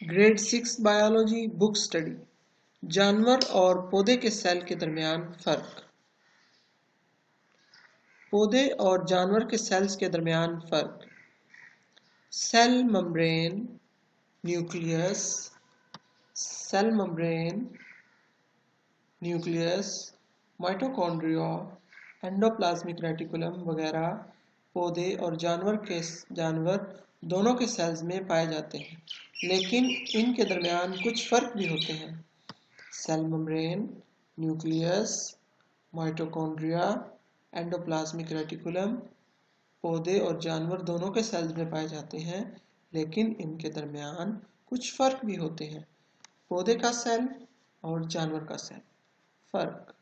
Grade 6 biology book study. जानवर और पौधे के सेल के दरमियान फर्क। पौधे और जानवर के सेल्स के दरमियान फर्क। Cell membrane, nucleus, cell membrane, nucleus, mitochondria, endoplasmic reticulum वगैरह पौधे और जानवर दोनों के सेल्स में पाए जाते हैं, लेकिन इनके दरमियान कुछ फर्क भी होते हैं। Cell membrane, nucleus, mitochondria, endoplasmic reticulum पौधे और जानवर दोनों के सेल्स में पाए जाते हैं, लेकिन इनके दरमियान कुछ फर्क भी होते हैं। पौधे का सेल और जानवर का सेल। फर्क।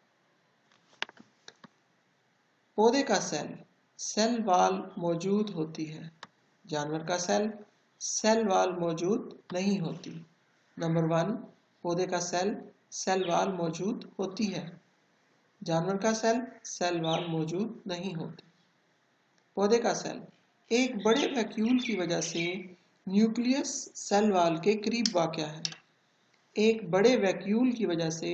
पौधे का सेल वॉल मौजूद होती है। जानवर का सेल वॉल मौजूद नहीं होती। नंबर 1, पौधे का सेल वॉल मौजूद होती है। जानवर का सेल वॉल मौजूद नहीं होती। पौधे का सेल एक बड़े वैक्यूल की वजह से न्यूक्लियस सेल वॉल के करीब वाक़या है। एक बड़े वैक्यूल की वजह से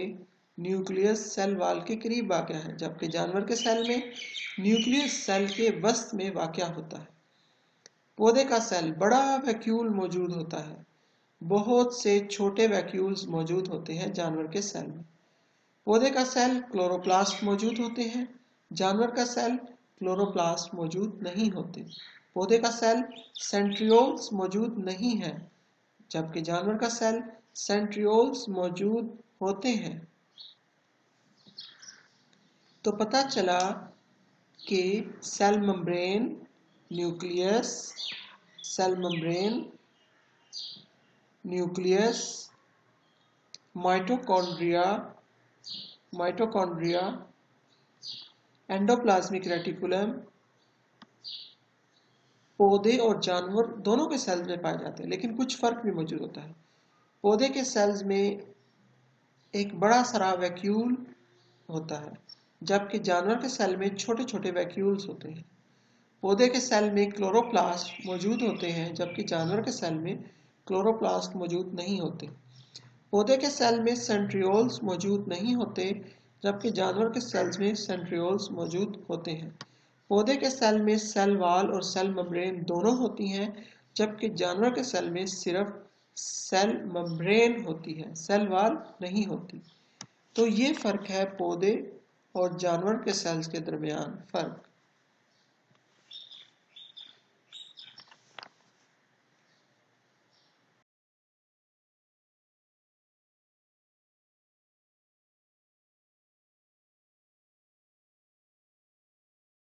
न्यूक्लियस सेल वॉल के करीब वाक़या है, जबकि जानवर के सेल में न्यूक्लियस सेल के वसत में वाक़या होता है। पौधे का सेल बड़ा वैक्यूल मौजूद होता है। बहुत से छोटे वैक्यूल्स मौजूद होते हैं जानवर के सेल में। पौधे का सेल क्लोरोप्लास्ट मौजूद होते हैं, जानवर का सेल क्लोरोप्लास्ट मौजूद नहीं होते। पौधे का सेल सेंट्रियोल्स मौजूद नहीं है, जबकि जानवर का सेल सेंट्रियोल्स मौजूद होते हैं। तो पता चला कि cell membrane, nucleus, cell membrane, nucleus, mitochondria, endoplasmic reticulum पौधे और जानवर दोनों के सेल्स में पाए जाते हैं, लेकिन कुछ फर्क भी मौजूद होता है। पौधे के सेल्स में एक बड़ा सारा वैक्यूल होता है, जबकि जानवर के सेल में छोटे छोटे वैक्यूल्स होते हैं। पौधे के सेल में क्लोरोप्लास्ट मौजूद होते हैं, जबकि जानवर के सेल में क्लोरोप्लास्ट मौजूद नहीं होते। पौधे के सेल में सेंट्रियोल्स मौजूद नहीं होते, जबकि जानवर के सेल्स में सेंट्रियोल्स मौजूद होते हैं। पौधे के सेल में सेल वॉल और सेल मेम्ब्रेन दोनों होती हैं, जबकि जानवर के सेल में सिर्फ सेल मेम्ब्रेन होती है, सेल वॉल नहीं होती। तो ये फर्क है पौधे और जानवर के सेल्स के दरमियान फर्क।